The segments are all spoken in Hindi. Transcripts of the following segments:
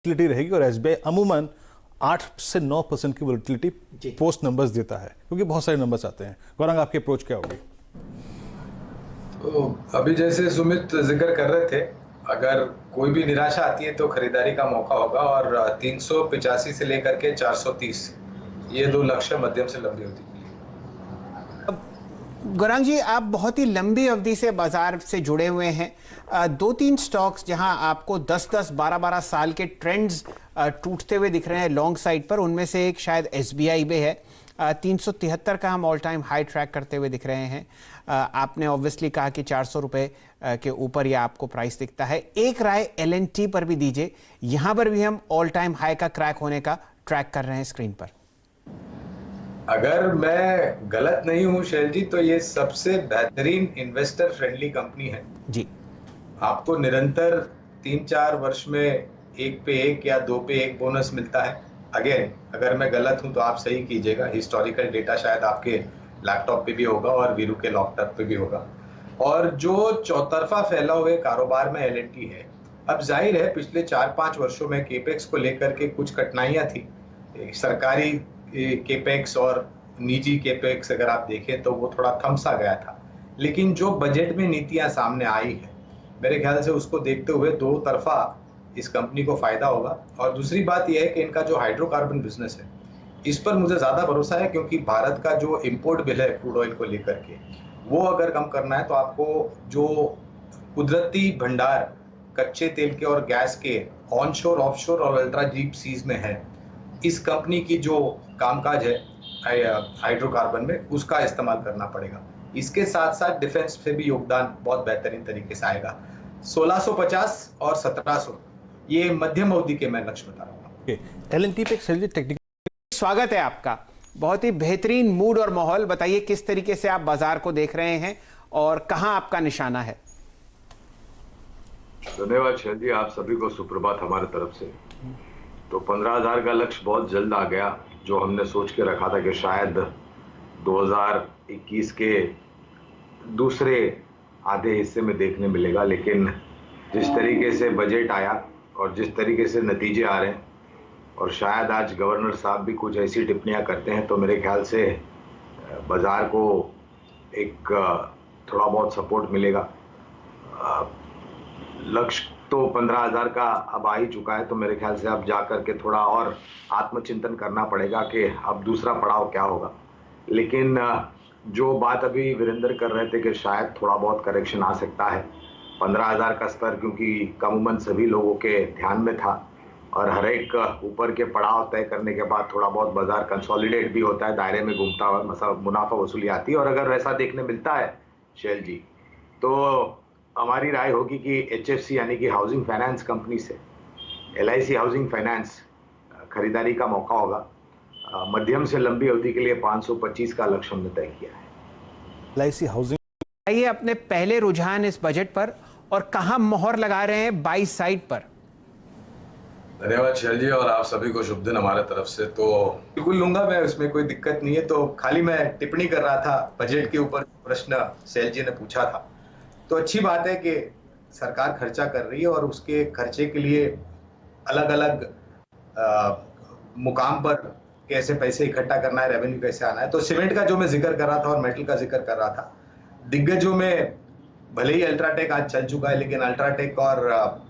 वोलेटिलिटी रहेगी और एसबीआई अमूमन 8 से 9% की वोलेटिलिटी पोस्ट नंबर्स देता है, क्योंकि बहुत सारे नंबर्स आते हैं। गौरंग, आपकी अप्रोच क्या होगी? तो अभी जैसे सुमित जिक्र कर रहे थे, अगर कोई भी निराशा आती है तो खरीदारी का मौका होगा और 385 से लेकर के 430 ये दो लक्ष्य मध्यम से लंबी अवधि के लिए। गौरंग जी, आप बहुत ही लंबी अवधि से बाजार से जुड़े हुए हैं। दो तीन स्टॉक्स जहां आपको 10-10, 12-12 साल के ट्रेंड्स टूटते हुए दिख रहे हैं लॉन्ग साइड पर, उनमें से एक शायद एसबीआई भी है। 373 का हम ऑल टाइम हाई ट्रैक करते हुए दिख रहे हैं। आपने ऑब्वियसली कहा कि 400 रुपए के ऊपर यह आपको प्राइस दिखता है। एक राय एलएनटी पर भी दीजिए, यहां पर भी हम ऑल टाइम हाई का क्रैक होने का ट्रैक कर रहे हैं स्क्रीन पर। अगर मैं गलत नहीं हूं शैल जी, तो ये सबसे बेहतरीन इन्वेस्टर फ्रेंडली कंपनी है जी। आपको निरंतर 3-4 वर्ष में एक पे एक या दो पे एक बोनस मिलता है। अगेन, अगर मैं गलत हूं तो आप सही कीजिएगा। हिस्टोरिकल डेटा शायद आपके लैपटॉप पे भी होगा और वीरू के लैपटॉप पे भी होगा। और जो चौतरफा फैला हुए कारोबार में एलएनटी है, अब जाहिर है पिछले 4-5 वर्षों में केपेक्स को लेकर के कुछ कठिनाइयां थी। सरकारी केपेक्स और निजी केपेक्स अगर आप देखें तो वो थोड़ा थमसा गया था, लेकिन जो बजट में नीतियां सामने आई है, मेरे ख्याल से उसको देखते हुए दो तरफा इस कंपनी को फायदा होगा। और दूसरी बात यह है कि इनका जो हाइड्रोकार्बन बिजनेस है, इस पर मुझे ज्यादा भरोसा है, क्योंकि भारत का जो इंपोर्ट बिल है क्रूड ऑयल को लेकर के, वो अगर कम करना है तो आपको जो कुदरती भंडार कच्चे तेल के और गैस के ऑनशोर, ऑफशोर और अल्ट्रा डीप सीज में है, इस कंपनी की जो कामकाज है हाइड्रोकार्बन में, उसका इस्तेमाल करना पड़ेगा। इसके साथ साथ डिफेंस से भी योगदान बहुत बेहतरीन तरीके से आएगा। 1650 और 1700 ये मध्यम अवधि के मैं लक्ष्य बता रहा हूँ। एलएनटी पे टेक्निकल स्वागत है आपका। बहुत ही बेहतरीन मूड और माहौल, बताइए किस तरीके से आप बाजार को देख रहे हैं और कहां आपका निशाना है? धन्यवाद शैल जी, आप सभी को सुप्रभात हमारे तरफ से। तो 15,000 का लक्ष्य बहुत जल्द आ गया, जो हमने सोच के रखा था कि शायद 2021 के दूसरे आधे हिस्से में देखने मिलेगा। लेकिन जिस तरीके से बजट आया और जिस तरीके से नतीजे आ रहे हैं, और शायद आज गवर्नर साहब भी कुछ ऐसी टिप्पणियां करते हैं, तो मेरे ख्याल से बाजार को एक थोड़ा बहुत सपोर्ट मिलेगा। लक्ष्य तो 15,000 का अब आ ही चुका है, तो मेरे ख्याल से अब जा करके थोड़ा और आत्मचिंतन करना पड़ेगा कि अब दूसरा पड़ाव क्या होगा। लेकिन जो बात अभी वीरेंद्र कर रहे थे कि शायद थोड़ा बहुत करेक्शन आ सकता है, 15,000 का स्तर क्योंकि अमूमन सभी लोगों के ध्यान में था, और हर एक ऊपर के पड़ाव तय करने के बाद थोड़ा बहुत बाजार कंसोलिडेट भी होता है, दायरे में घूमता हुआ मुनाफा वसूली आती है। और अगर वैसा देखने मिलता है शैल जी, तो हमारी राय होगी कि एचएफसी यानी कि हाउसिंग फाइनेंस कंपनी से एलआईसी हाउसिंग फाइनेंस खरीदारी का मौका होगा। मध्यम से लंबी अवधि के लिए 525 का लक्ष्य हमने तय किया है। एलआईसी हाउसिंग, आइए अपने पहले रुझान इस बजट पर और कहां मोहर लगा रहे हैं बाई साइड पर? धन्यवाद शैल जी, और आप सभी को शुभ दिन हमारे तरफ से। तो बिल्कुल लूंगा मैं, उसमें कोई दिक्कत नहीं है। तो खाली मैं टिप्पणी कर रहा था बजट के ऊपर, प्रश्न शैल जी ने पूछा था। तो अच्छी बात है कि सरकार खर्चा कर रही है और उसके खर्चे के लिए अलग अलग मुकाम पर कैसे पैसे इकट्ठा करना है, रेवेन्यू कैसे आना है। तो सीमेंट का जो मैं जिक्र कर रहा था और मेटल का जिक्र कर रहा था, दिग्गजों में भले ही अल्ट्राटेक आज चल चुका है, लेकिन अल्ट्राटेक और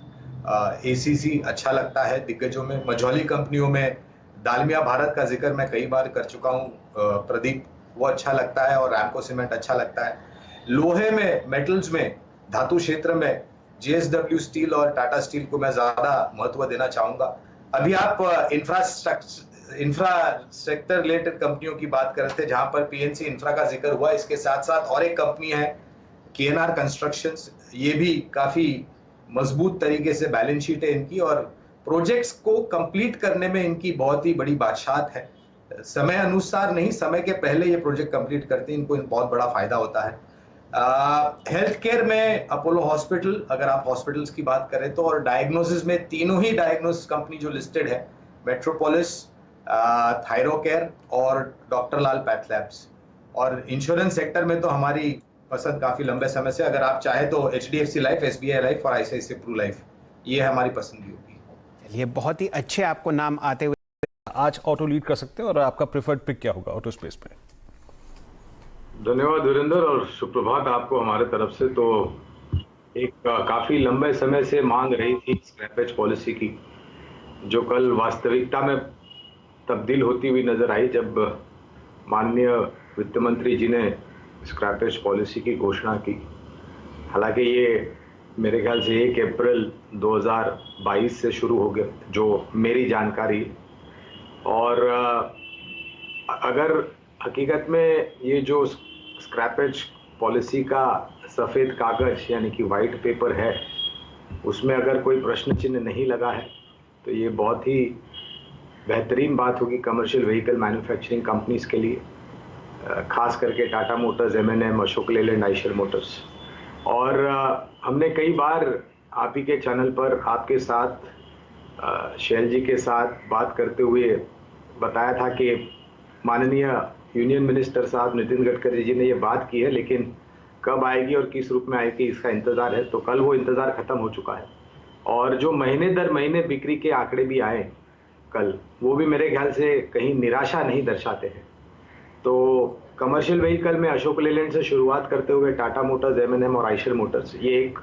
एसीसी अच्छा लगता है दिग्गजों में। मझौली कंपनियों में दालमिया भारत का जिक्र मैं कई बार कर चुका हूँ, प्रदीप, वो अच्छा लगता है, और रैमको सीमेंट अच्छा लगता है। लोहे में, मेटल्स में, धातु क्षेत्र में जेएसडब्ल्यू स्टील और टाटा स्टील को मैं ज्यादा महत्व देना चाहूंगा। अभी आप इंफ्रास्ट्रक्चर रिलेटेड कंपनियों की बात कर रहे थे, जहां पर पीएनसी इंफ्रा का जिक्र हुआ। इसके साथ साथ और एक कंपनी है केएनआर कंस्ट्रक्शंस, ये भी काफी मजबूत तरीके से बैलेंस शीट है इनकी, और प्रोजेक्ट्स को कंप्लीट करने में इनकी बहुत ही बड़ी बादशाहत है। समय अनुसार नहीं, समय के पहले ये प्रोजेक्ट कंप्लीट करते हैं, इनको बहुत बड़ा फायदा होता है। हेल्थ केयर में अपोलो हॉस्पिटल, अगर आप हॉस्पिटल्स की बात करें तो, और डायग्नोसिस में तीनों ही डायग्नोसिस कंपनी जो लिस्टेड है, मेट्रोपोलिस, थायरोकेयर और डॉक्टर लाल पैथ लैब्स। और इंश्योरेंस सेक्टर में तो हमारी पसंद काफी लंबे समय से, अगर आप चाहे तो एचडीएफसी लाइफ, एसबीआई लाइफ और आईसीआईसीआई प्रू लाइफ, ये हमारी पसंद भी होगी। ये बहुत ही अच्छे आपको नाम आते हुए आज ऑटो लीड कर सकते हैं, और आपका प्रेफर्ड पिक क्या होगा ऑटो स्पेस में? धन्यवाद वीरेंद्र, और सुप्रभात आपको हमारे तरफ से। तो एक काफी लंबे समय से मांग रही थी स्क्रैपेज पॉलिसी की, जो कल वास्तविकता में तब्दील होती हुई नजर आई जब माननीय वित्त मंत्री जी ने स्क्रैपेज पॉलिसी की घोषणा की। हालांकि ये मेरे ख्याल से 1 अप्रैल 2022 से शुरू हो गया, जो मेरी जानकारी है। और अगर हकीकत में ये जो स्क्रैपेज पॉलिसी का सफ़ेद कागज यानी कि वाइट पेपर है, उसमें अगर कोई प्रश्न चिन्ह नहीं लगा है तो ये बहुत ही बेहतरीन बात होगी कमर्शियल व्हीकल मैन्युफैक्चरिंग कंपनीज के लिए, खास करके Tata Motors, M&M, Ashok Leyland, Eicher Motors. और हमने कई बार आप ही के चैनल पर आपके साथ शैल जी के साथ बात करते हुए बताया था कि माननीय यूनियन मिनिस्टर साहब नितिन गडकरी जी ने ये बात की है, लेकिन कब आएगी और किस रूप में आएगी इसका इंतज़ार है। तो कल वो इंतज़ार ख़त्म हो चुका है, और जो महीने दर महीने बिक्री के आंकड़े भी आए कल, वो भी मेरे ख्याल से कहीं निराशा नहीं दर्शाते हैं। तो कमर्शियल व्हीकल में अशोक लेलैंड से शुरुआत करते हुए टाटा मोटर्स, M&M और आइशर मोटर्स, ये एक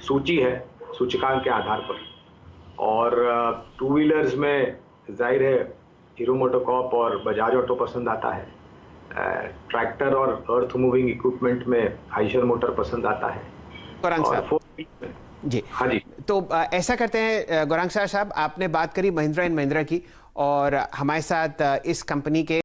सूची है सूचकांक के आधार पर। और टू व्हीलर्स में जाहिर है हीरो मोटोकॉर्प और बजाज ऑटो पसंद आता है। ट्रैक्टर और अर्थ मूविंग इक्विपमेंट में आइशर मोटर पसंद आता है। गौरांग साहब जी, हाँ जी, तो ऐसा करते हैं गौरांग साहब, आपने बात करी महिंद्रा एंड महिंद्रा की, और हमारे साथ इस कंपनी के